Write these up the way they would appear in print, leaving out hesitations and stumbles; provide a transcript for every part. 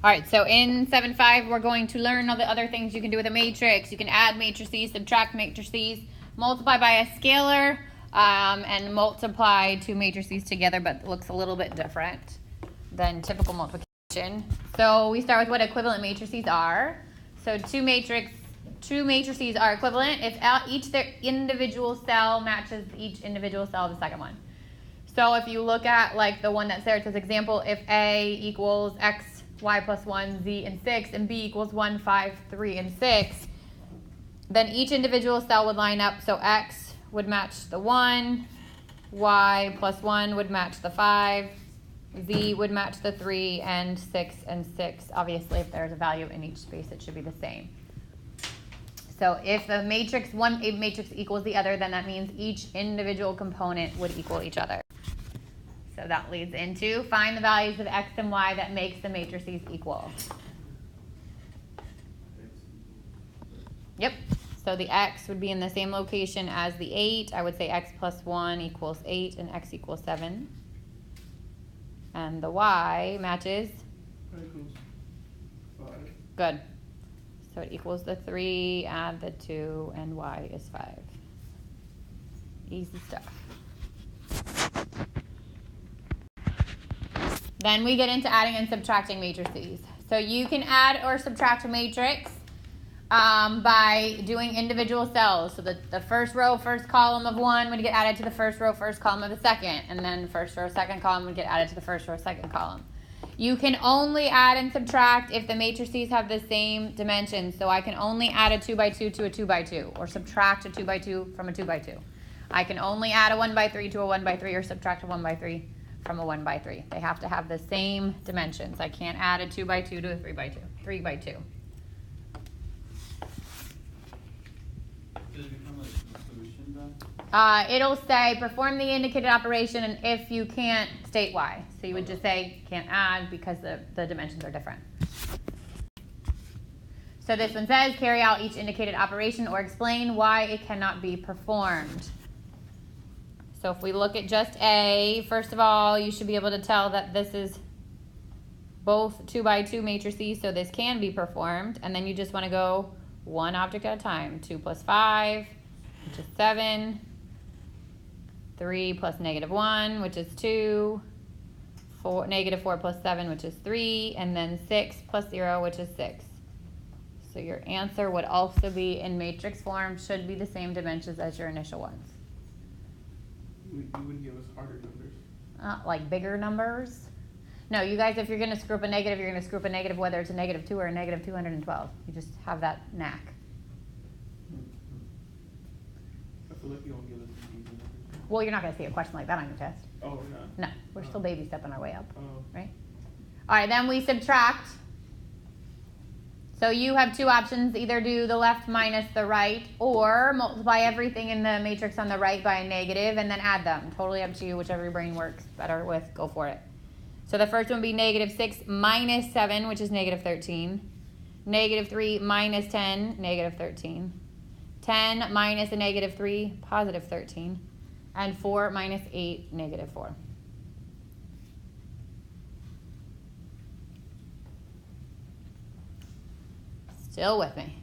All right, so in 7.5, we're going to learn all the other things you can do with a matrix. You can add matrices, subtract matrices, multiply by a scalar, and multiply two matrices together, but it looks a little bit different than typical multiplication. So we start with what equivalent matrices are. So two matrices are equivalent if each their individual cell matches each individual cell of the second one. So if you look at like the one that's there, it says example, if A equals X, Y plus 1, Z, and 6, and B equals 1, 5, 3, and 6, then each individual cell would line up. So X would match the 1, Y plus 1 would match the 5, Z would match the 3, and 6 and 6. Obviously, if there's a value in each space, it should be the same. So if the matrix, one matrix equals the other, then that means each individual component would equal each other. So that leads into find the values of X and Y that makes the matrices equal. Yep. So the X would be in the same location as the 8. I would say X plus 1 equals 8 and X equals 7. And the Y matches? Equals 5. Good. So it equals the 3, add the 2, and Y is 5. Easy stuff. Then we get into adding and subtracting matrices. So you can add or subtract a matrix by doing individual cells. So the first row, first column of one would get added to the first row, first column of the second. And then first row, second column would get added to the first row, second column. You can only add and subtract if the matrices have the same dimensions. So I can only add a 2 by 2 to a 2 by 2, or subtract a 2 by 2 from a 2 by 2. I can only add a 1 by 3 to a 1 by 3, or subtract a 1 by 3 from a 1 by 3. They have to have the same dimensions. I can't add a 2 by 2 to a 3 by 2. 3 by 2. Does it become like a solution then? It'll say perform the indicated operation, and if you can't, state why. So you would just say can't add because the dimensions are different. So this one says carry out each indicated operation or explain why it cannot be performed. So if we look at just A, first of all, you should be able to tell that this is both 2 by 2 matrices, so this can be performed. And then you just want to go one object at a time. 2 plus 5, which is 7. 3 plus negative 1, which is 2. Negative 4 plus 7, which is 3. And then 6 plus 0, which is 6. So your answer would also be in matrix form, should be the same dimensions as your initial ones. You wouldn't give us harder numbers. Like bigger numbers? No, you guys, if you're going to screw up a negative, you're going to screw up a negative whether it's a negative 2 or a negative 212. You just have that knack. I feel like you won't give us easy numbers. Well, you're not going to see a question like that on your test. Oh, No, we're still baby stepping our way up, Oh. right? All right, then we subtract. So you have two options, either do the left minus the right, or multiply everything in the matrix on the right by a negative and then add them. Totally up to you, whichever your brain works better with, go for it. So the first one would be negative 6 minus 7, which is negative 13. Negative 3 minus 10, negative 13. 10 minus a negative 3, positive 13. And 4 minus 8, negative 4. Still with me.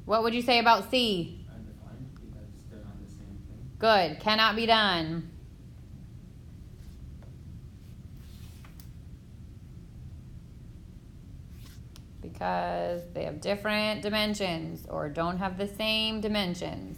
What would you say about C? Undefined, because they're not the same thing. Good. Cannot be done. Because they have different dimensions or don't have the same dimensions.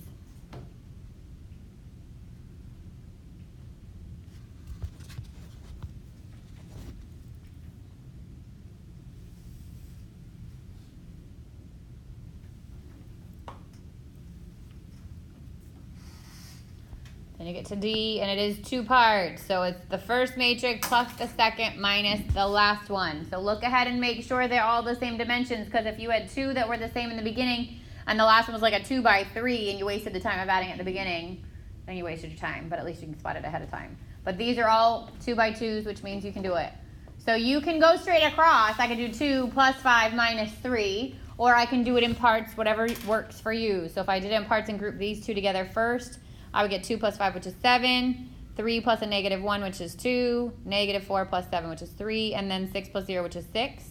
Then you get to D, and it is 2 parts. So it's the first matrix plus the second minus the last one. So look ahead and make sure they're all the same dimensions, because if you had 2 that were the same in the beginning, and the last one was like a 2 by 3, and you wasted the time of adding at the beginning, then you wasted your time. But at least you can spot it ahead of time. But these are all 2 by 2s, which means you can do it. So you can go straight across. I can do 2 plus 5 minus 3, or I can do it in parts, whatever works for you. So if I did it in parts and group these two together first, I would get 2 plus 5, which is 7. 3 plus a negative 1, which is 2, negative 4 plus 7, which is 3, and then 6 plus 0, which is 6.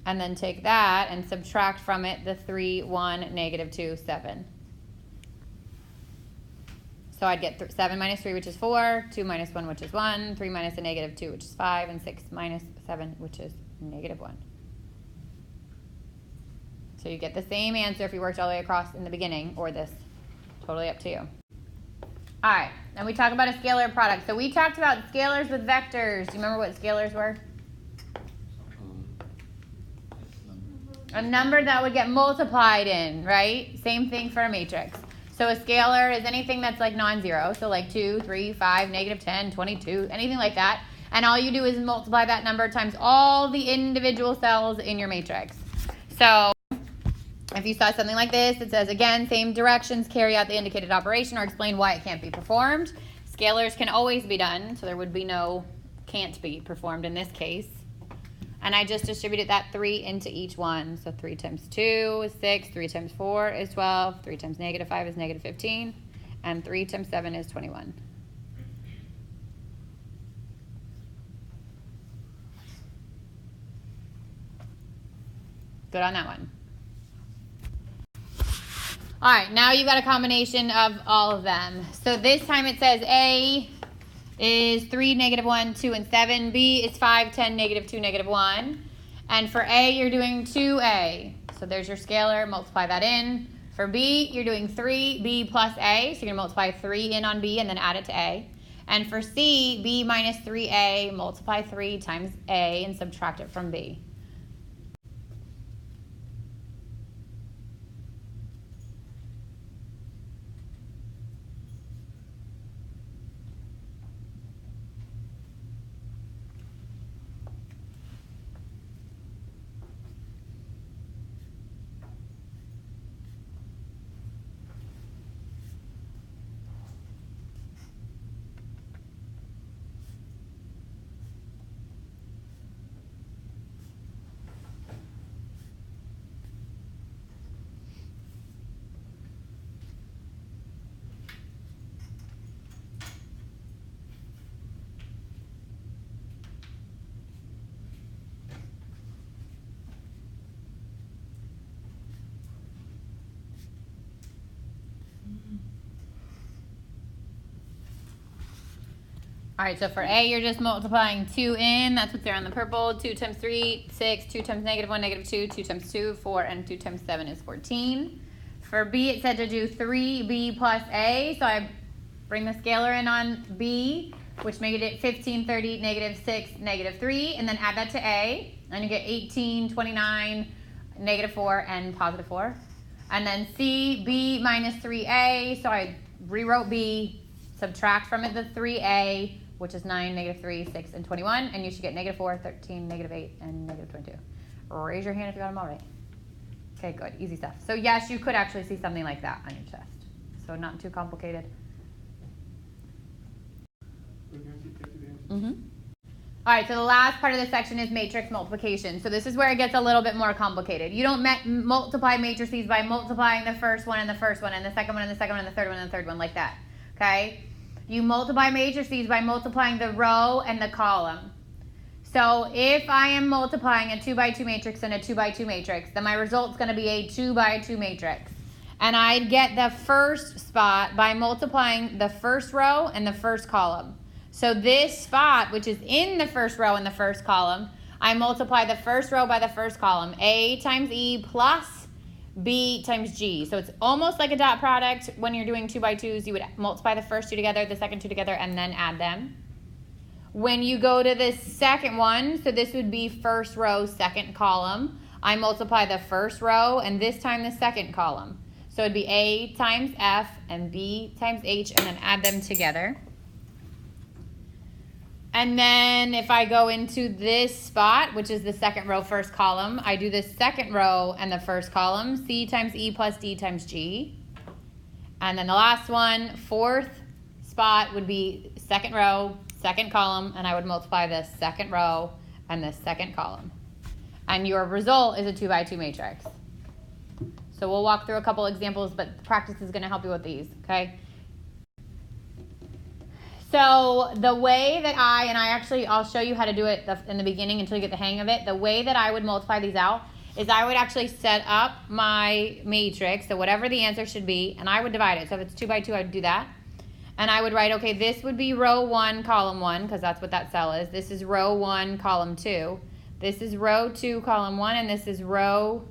And then take that and subtract from it the 3, 1, negative 2, 7. So I'd get 7 minus 3, which is 4, 2 minus 1, which is 1, 3 minus a negative 2, which is 5, and 6 minus 7, which is negative 1. So you get the same answer if you worked all the way across in the beginning, or this. Totally up to you. All right, and we talk about a scalar product. So we talked about scalars with vectors. Do you remember what scalars were? A number that would get multiplied in, right? Same thing for a matrix. So a scalar is anything that's like non-zero. So like 2, 3, 5, negative 10, 22, anything like that. And all you do is multiply that number times all the individual cells in your matrix. So if you saw something like this, it says, again, same directions, carry out the indicated operation, or explain why it can't be performed. Scalars can always be done, so there would be no can't be performed in this case. And I just distributed that 3 into each one. So 3 times 2 is 6, 3 times 4 is 12, 3 times negative 5 is negative 15, and 3 times 7 is 21. Good on that one. All right, now you've got a combination of all of them. So this time it says A is 3, negative 1, 2, and 7. B is 5, 10, negative 2, negative 1. And for A, you're doing 2A. So there's your scalar. Multiply that in. For B, you're doing 3B plus A. So you're going to multiply 3 in on B and then add it to A. And for C, B minus 3A, multiply 3 times A and subtract it from B. All right, so for A, you're just multiplying 2 in. That's what's there on the purple. 2 times 3, 6. 2 times negative 1, negative 2. 2 times 2, 4. And 2 times 7 is 14. For B, it said to do 3B plus A. So I bring the scalar in on B, which made it 15, 30, negative 6, negative 3. And then add that to A. And you get 18, 29, negative 4, and positive 4. And then C, B minus 3A. So I rewrote B, subtract from it the 3A, which is 9, negative 3, 6, and 21. And you should get negative 4, 13, negative 8, and negative 22. Raise your hand if you got them all right. Okay, good. Easy stuff. So yes, you could actually see something like that on your test. So not too complicated. Mm-hmm. All right, so the last part of this section is matrix multiplication. So this is where it gets a little bit more complicated. You don't multiply matrices by multiplying the first one and the first one and the second one and the second one and the third one and the third one like that. Okay? You multiply matrices by multiplying the row and the column. So if I am multiplying a 2 by 2 matrix and a 2 by 2 matrix, then my result's going to be a 2 by 2 matrix. And I'd get the first spot by multiplying the first row and the first column. So this spot, which is in the first row and the first column, I multiply the first row by the first column. A times E plus B times G. So it's almost like a dot product. When you're doing 2 by 2s, you would multiply the first two together, the second two together, and then add them. When you go to this second one, so this would be first row, second column, I multiply the first row and this time the second column. So it'd be A times F and B times H and then add them together. And then if I go into this spot, which is the second row, first column, I do the second row and the first column, C times E plus D times G. And then the last one, fourth spot would be second row, second column, and I would multiply the second row and the second column. And your result is a 2 by 2 matrix. So we'll walk through a couple examples, but practice is going to help you with these, okay? So the way that I'll show you how to do it in the beginning until you get the hang of it. The way that I would multiply these out is I would actually set up my matrix, so whatever the answer should be, and I would divide it. So if it's 2 by 2, I would do that. And I would write, okay, this would be row 1, column 1, because that's what that cell is. This is row 1, column 2. This is row 2, column 1, and this is row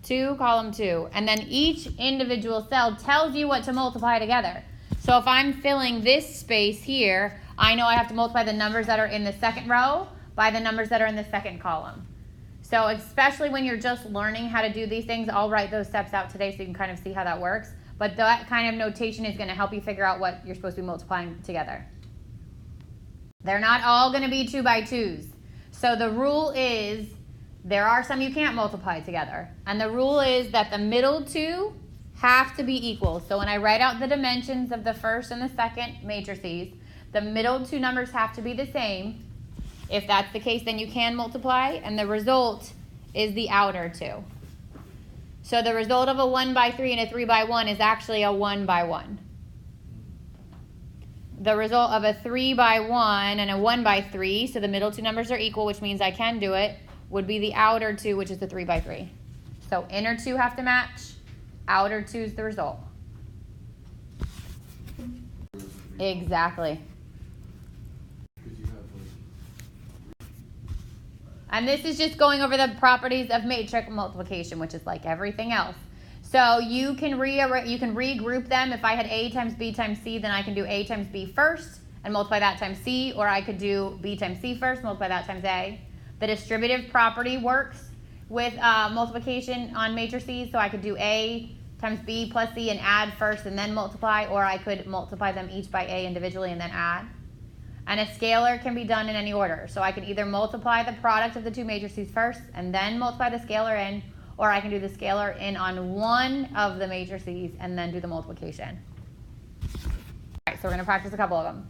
2, column 2. And then each individual cell tells you what to multiply together. So if I'm filling this space here, I know I have to multiply the numbers that are in the second row by the numbers that are in the second column. So especially when you're just learning how to do these things, I'll write those steps out today so you can kind of see how that works. But that kind of notation is going to help you figure out what you're supposed to be multiplying together. They're not all going to be 2 by 2s. So the rule is there are some you can't multiply together. And the rule is that the middle two have to be equal. So when I write out the dimensions of the first and the second matrices, the middle two numbers have to be the same. If that's the case, then you can multiply, and the result is the outer two. So the result of a 1 by 3 and a 3 by 1 is actually a 1 by 1. The result of a 3 by 1 and a 1 by 3, so the middle two numbers are equal, which means I can do it, would be the outer two, which is the 3 by 3. So inner two have to match, outer two is the result. Exactly. And this is just going over the properties of matrix multiplication, which is like everything else. So you can regroup them. If I had A times B times C, then I can do A times B first and multiply that times C, or I could do B times C first, multiply that times A. The distributive property works with multiplication on matrices, so I could do A times B plus C and add first and then multiply, or I could multiply them each by A individually and then add. And a scalar can be done in any order. So I can either multiply the product of the two matrices first and then multiply the scalar in, or I can do the scalar in on one of the matrices and then do the multiplication. All right, so we're going to practice a couple of them.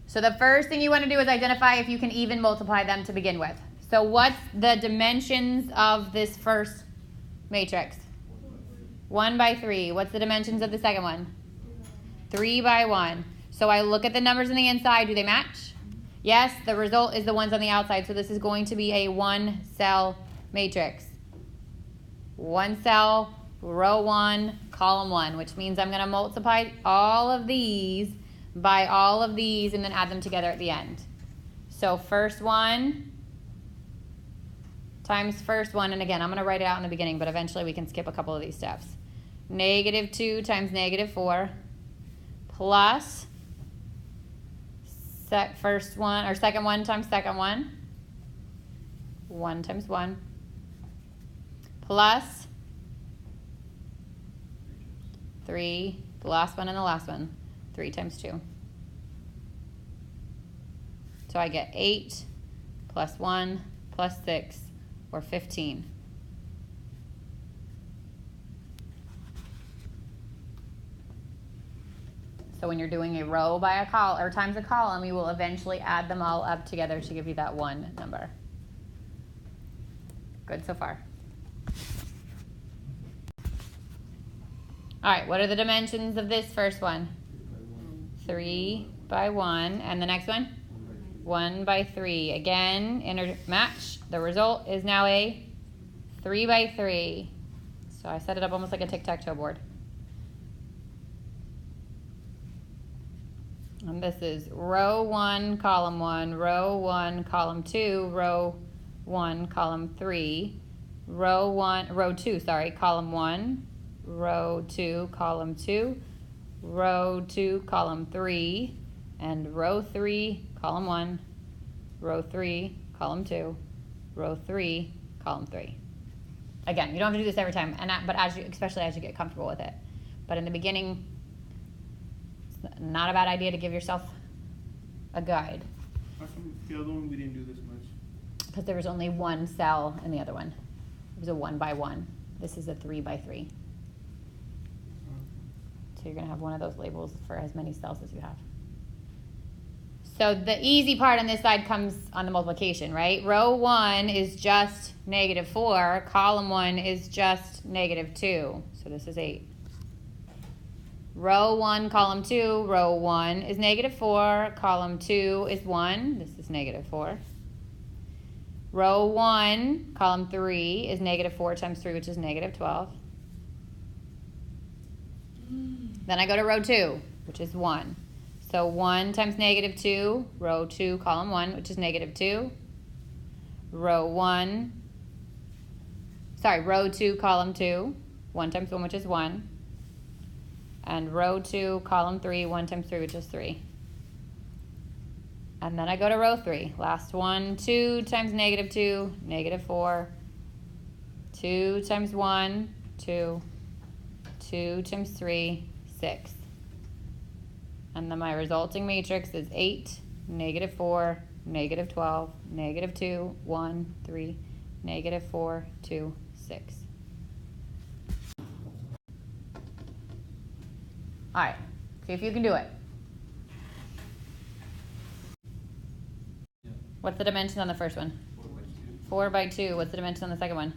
So the first thing you want to do is identify if you can even multiply them to begin with. So what's the dimensions of this first matrix? 1 by 3. What's the dimensions of the second one? 3 by 1. So I look at the numbers on the inside. Do they match? Yes, the result is the ones on the outside. So this is going to be a 1-cell matrix. 1 cell, row 1, column 1, which means I'm going to multiply all of these by all of these and then add them together at the end. So first one times first one, and again, I'm going to write it out in the beginning, but eventually we can skip a couple of these steps. -2 times -4 plus first one or second one times second one, 1 times 1, plus 3, the last one and the last one, 3 times 2. So I get 8 plus 1 plus 6, or 15. So when you're doing a row by a column or times a column, you will eventually add them all up together to give you that one number. Good so far. All right, what are the dimensions of this first one? 3 by 1. And the next one? 1 by 3. Again, inner match. The result is now a 3 by 3. So I set it up almost like a tic-tac-toe board. And this is row 1, column 1, row 1, column 2, row 1, column 3, row 2, column 1, row 2, column 2, row 2, column 3, and row 3, column 1, row 3, column 2, row 3, column 3. Again, you don't have to do this every time, but especially as you get comfortable with it. But in the beginning, not a bad idea to give yourself a guide. How come the other one we didn't do this much? Because there was only 1 cell in the other one. It was a 1 by 1. This is a 3 by 3. So you're going to have one of those labels for as many cells as you have. So the easy part on this side comes on the multiplication, right? Row 1 is just -4. Column 1 is just -2. So this is 8. Row 1, column 2, row 1 is negative 4, column 2 is 1, this is negative 4. Row 1, column 3 is negative 4 times 3, which is negative 12. Then I go to row 2, which is 1. So 1 times negative 2, row 2, column 1, which is negative 2. Row 2, column 2, 1 times 1, which is 1. And row 2, column 3, 1 times 3, which is 3. And then I go to row 3. Last one, 2 times negative 2, negative 4. 2 times 1, 2. 2 times 3, 6. And then my resulting matrix is 8, negative 4, negative 12, negative 2, 1, 3, negative 4, 2, 6. All right, see if you can do it. Yeah. What's the dimension on the first one? 4 by 2. What's the dimension on the second one?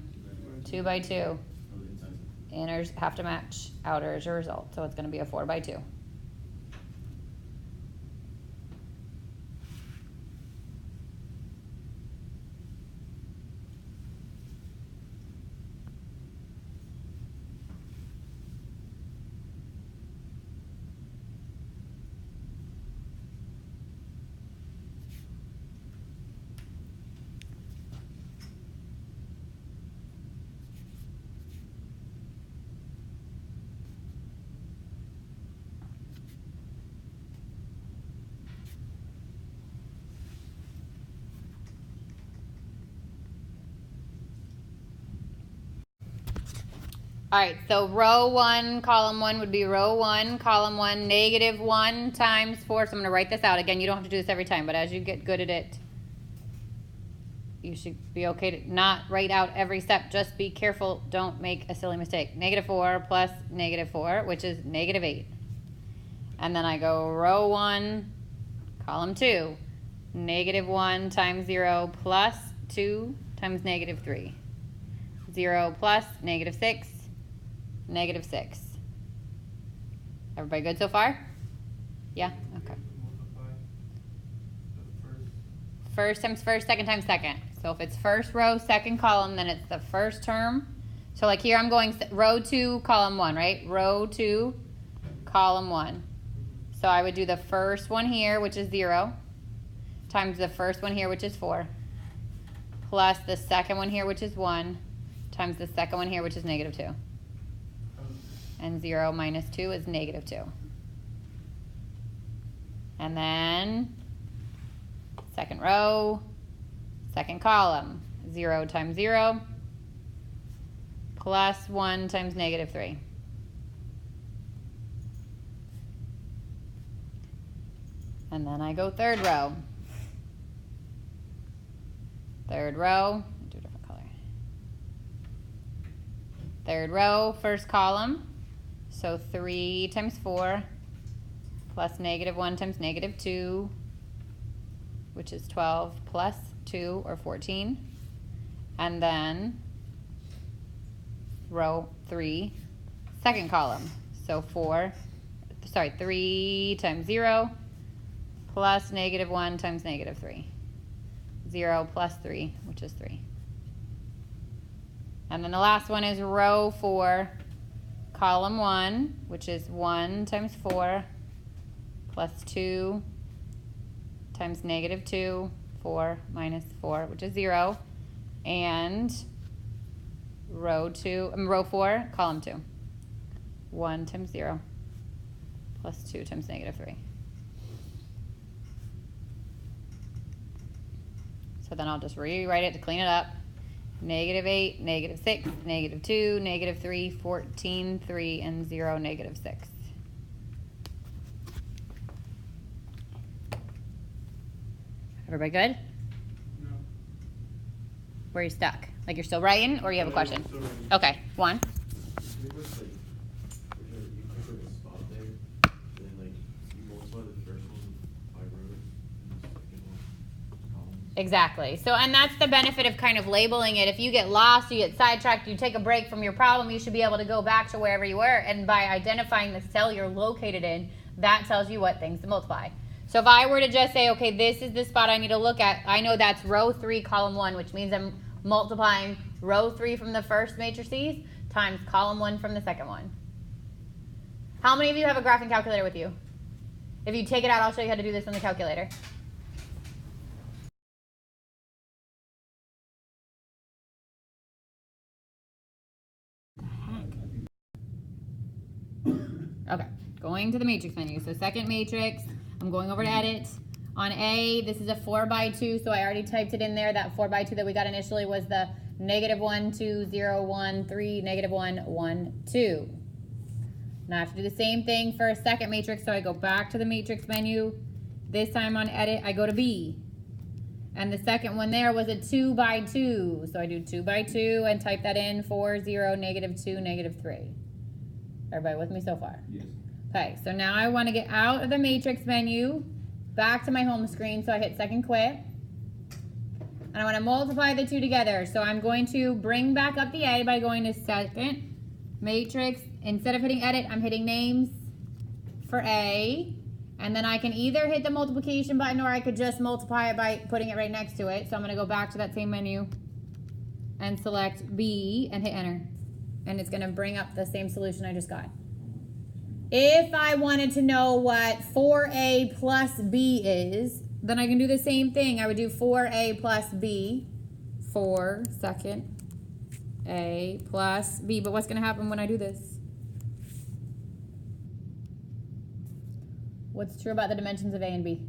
2 by 2. Inners have to match outers your result, so it's going to be a 4 by 2. All right, so row 1, column 1 would be row 1, column 1, negative 1 times 4. So I'm going to write this out. Again, you don't have to do this every time, but as you get good at it, you should be okay to not write out every step. Just be careful. Don't make a silly mistake. Negative 4 plus negative 4, which is negative 8. And then I go row 1, column 2, negative 1 times 0 plus 2 times negative 3. 0 plus negative 6. Negative 6. Everybody good so far? Yeah? Okay. First times first, second times second. So if it's first row, second column, then it's the first term. So like here I'm going row 2, column 1, right? Row 2, column 1. So I would do the first one here, which is 0, times the first one here, which is 4, plus the second one here, which is 1, times the second one here, which is negative 2. And 0 minus 2 is negative 2. And then second row, second column, 0 times 0 plus 1 times negative 3. And then I go third row. Third row, do a different color. Third row, first column. So 3 times 4 plus negative 1 times negative 2, which is 12, plus 2, or 14. And then row 3, second column. So 3 times 0 plus negative 1 times negative 3. 0 plus 3, which is 3. And then the last one is row 4, column 1, which is 1 times 4 plus 2 times negative 2, 4 minus 4, which is 0. And row 4, column 2. 1 times 0 plus 2 times negative 3. So then I'll just rewrite it to clean it up. Negative 8, negative 6, negative 2, negative 3, 14, 3, and 0, negative 6. Everybody good? No. Where are you stuck? Like you're still writing, or you have a question? Okay, one. Pretty much like, you pick like a spot there, and then like you multiply the first one by rows, and the second one columns. Exactly. So, and that's the benefit of kind of labeling it. If you get lost, you get sidetracked, you take a break from your problem, you should be able to go back to wherever you were. And by identifying the cell you're located in, that tells you what things to multiply. So if I were to just say, okay, this is the spot I need to look at, I know that's row 3, column 1, which means I'm multiplying row 3 from the first matrices times column 1 from the second one. How many of you have a graphing calculator with you? If you take it out, I'll show you how to do this on the calculator. Okay, going to the matrix menu. So second matrix, I'm going over to edit. On A, this is a 4 by 2, so I already typed it in there. That 4 by 2 that we got initially was the -1, 2, 0, 1, 3, -1, 1, 2. Now I have to do the same thing for a second matrix, so I go back to the matrix menu. This time on edit, I go to B. And the second one there was a 2 by 2, so I do 2 by 2 and type that in, 4, 0, -2, -3. Everybody with me so far? Yes. Okay, so now I want to get out of the matrix menu, back to my home screen, so I hit second quit. And I want to multiply the two together. So I'm going to bring back up the A by going to second matrix. Instead of hitting edit, I'm hitting names for A. And then I can either hit the multiplication button or I could just multiply it by putting it right next to it. So I'm going to go back to that same menu and select B and hit enter. And it's going to bring up the same solution I just got. If I wanted to know what 4A plus B is, then I can do the same thing. I would do 4A plus B, 4 second A plus B. But what's going to happen when I do this? What's true about the dimensions of A and B?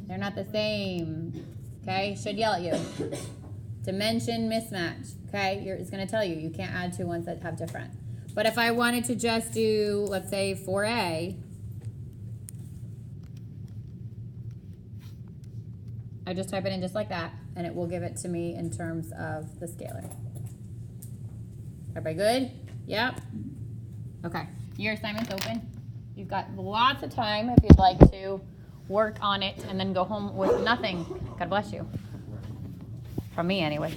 They're not the same. Okay, should yell at you. Dimension mismatch. Okay, it's going to tell you can't add two ones that have different. But if I wanted to just do, let's say 4A, I just type it in just like that, and it will give it to me in terms of the scalar. Everybody good? Yep. Okay, your assignment's open. You've got lots of time if you'd like to work on it and then go home with nothing. God bless you. From me, anyway.